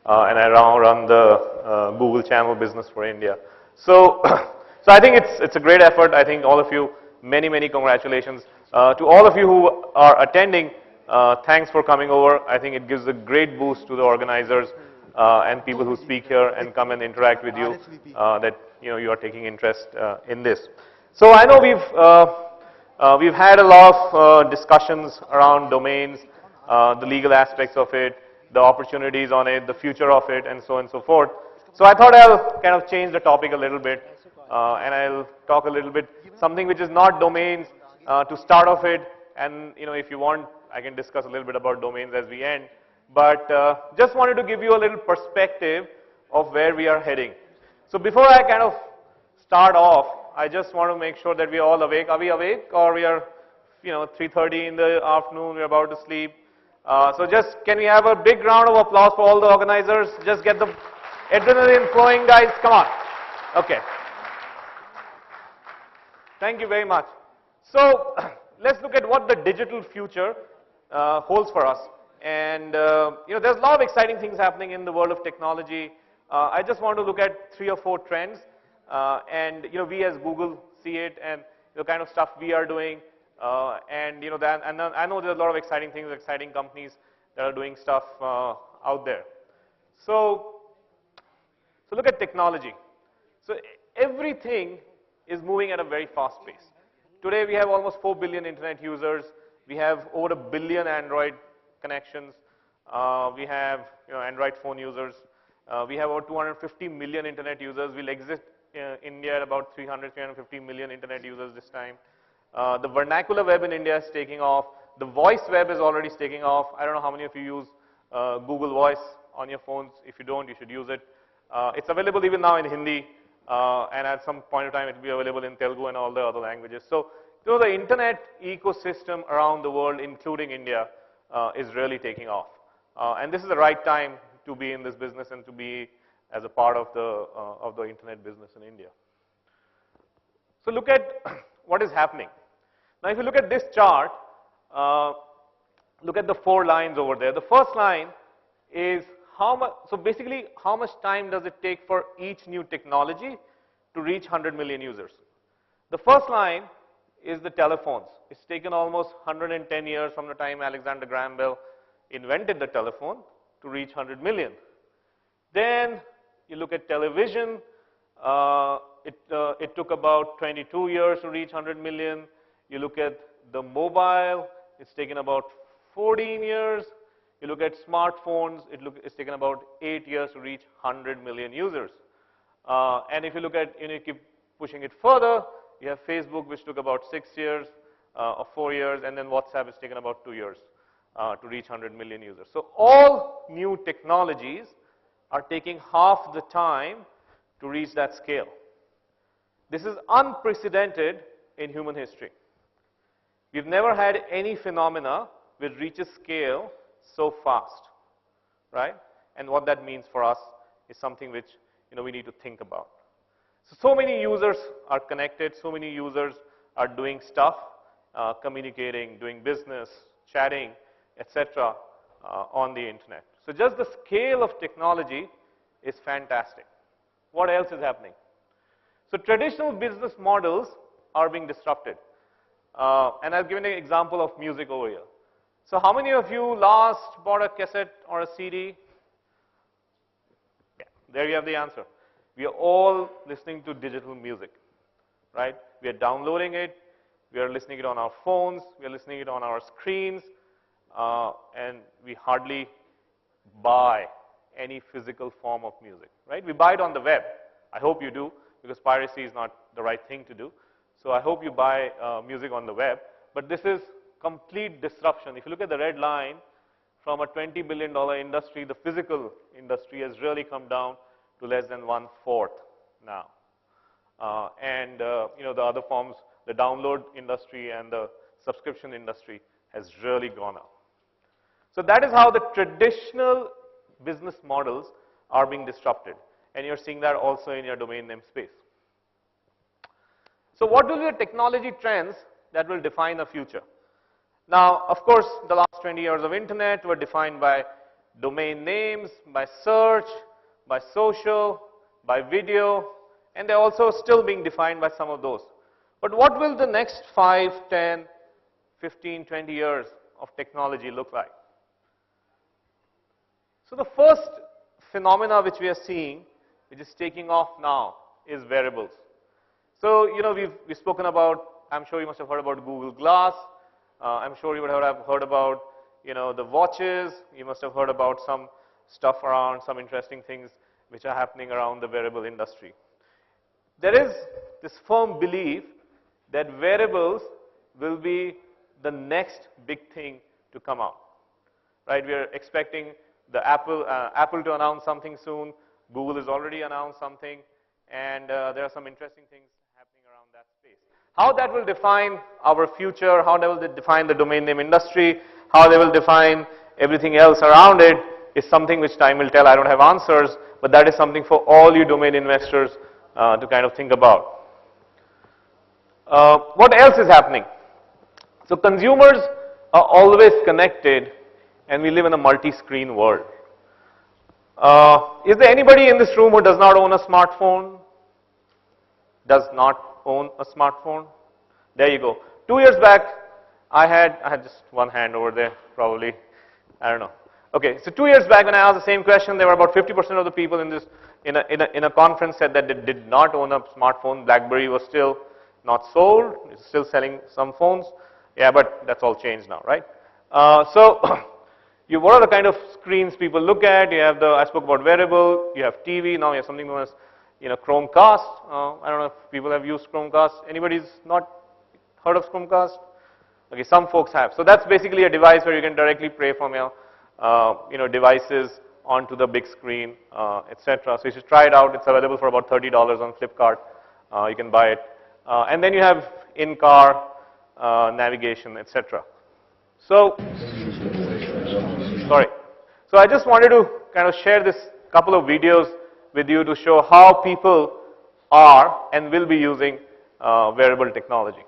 and I run the Google channel business for India. So, so I think it's a great effort. I think all of you, many congratulations. To all of you who are attending, thanks for coming over. I think it gives a great boost to the organizers and people who speak here and come and interact with you that you are taking interest in this. So I know we've had a lot of discussions around domains, the legal aspects of it, the opportunities on it, the future of it, and so on and so forth. So I thought I'll kind of change the topic a little bit, and I'll talk a little bit something which is not domains to start off it. And if you want, I can discuss a little bit about domains as we end. But just wanted to give you a little perspective of where we are heading. So before I kind of start off, I just want to make sure that we are all awake. Are we awake, or we are, 3:30 in the afternoon, we're about to sleep? So just, can we have a big round of applause for all the organizers? Just get the adrenaline flowing, guys. Come on. Okay. Thank you very much. So let's look at what the digital future holds for us. And there's a lot of exciting things happening in the world of technology. I just want to look at 3 or 4 trends, and we as Google see it, and the kind of stuff we are doing. And I know there's a lot of exciting things, exciting companies that are doing stuff out there. So look at technology. So everything is moving at a very fast pace. Today we have almost 4 billion internet users. We have over 1 billion Android connections. We have Android phone users. We have over 250 million internet users. We'll exit India at about 350 million internet users this time. The vernacular web in India is taking off. The voice web is already taking off. I don't know how many of you use Google Voice on your phones. If you don't, you should use it. It's available even now in Hindi, and at some point of time it will be available in Telugu and all the other languages. So the internet ecosystem around the world, including India, is really taking off. And this is the right time to be in this business and to be as a part of the internet business in India. So look at what is happening. Now if you look at this chart, look at the 4 lines over there. The first line is how much, so basically how much time does it take for each new technology to reach 100 million users. The first line is the telephones. It's taken almost 110 years from the time Alexander Graham Bell invented the telephone to reach 100 million. Then you look at television, it took about 22 years to reach 100 million. You look at the mobile, it's taken about 14 years. You look at smartphones, it's taken about 8 years to reach 100 million users. And if you look at, you keep pushing it further, you have Facebook, which took about 6 years or 4 years, and then WhatsApp has taken about 2 years to reach 100 million users. So all new technologies are taking half the time to reach that scale. This is unprecedented in human history. We've never had any phenomena which reaches scale so fast, right? And what that means for us is something which we need to think about. So many users are connected, so many users are doing stuff, communicating, doing business, chatting, etc. On the internet. So just the scale of technology is fantastic. What else is happening? So traditional business models are being disrupted. And I've given an example of music over here. So how many of you last bought a cassette or a CD? Yeah, there you have the answer. We are all listening to digital music, right? We are downloading it. We are listening it on our phones. We are listening it on our screens. And we hardly buy any physical form of music, right? We buy it on the web. I hope you do, because piracy is not the right thing to do. So I hope you buy music on the web. But this is complete disruption. If you look at the red line, from a $20 billion industry, the physical industry has really come down to less than 1/4 now. The other forms, the download industry and the subscription industry has really gone up. So that is how the traditional business models are being disrupted. And you're seeing that also in your domain name space. So what will be the technology trends that will define the future? Now, of course, the last 20 years of internet were defined by domain names, by search, by social, by video, and they're also still being defined by some of those. But what will the next 5, 10, 15, 20 years of technology look like? So the first phenomena which we are seeing, which is taking off now, is wearables. So, you know, we've spoken about, I'm sure you must have heard about Google Glass. I'm sure you would have heard about, you know, the watches. You must have heard about some stuff around, some interesting things which are happening around the wearable industry. There is this firm belief that wearables will be the next big thing to come out, right? We are expecting the Apple to announce something soon. Google has already announced something, and there are some interesting things happening around that space. How that will define our future, how that will define the domain name industry, how they will define everything else around it is something which time will tell. I don't have answers, but that is something for all you domain investors to kind of think about. What else is happening? So consumers are always connected, and we live in a multi-screen world. Is there anybody in this room who does not own a smartphone? Does not own a smartphone? There you go. 2 years back, I had just one hand over there, probably. I don't know. Okay, so 2 years back when I asked the same question, there were about 50% of the people in a conference said that they did not own a smartphone. BlackBerry was still not sold. It's still selling some phones. Yeah, but that's all changed now, right? So what are the kind of screens people look at? You have I spoke about wearable, you have TV, now you have something known as, you know, Chromecast. I don't know if people have used Chromecast. Anybody's not heard of Chromecast? Okay, some folks have. So that's basically a device where you can directly play from your, you know, devices onto the big screen, etc. So you should try it out. It's available for about $30 on Flipkart. You can buy it. And then you have in-car navigation, etc. So, sorry. So I just wanted to kind of share this couple of videos with you to show how people are and will be using wearable technology.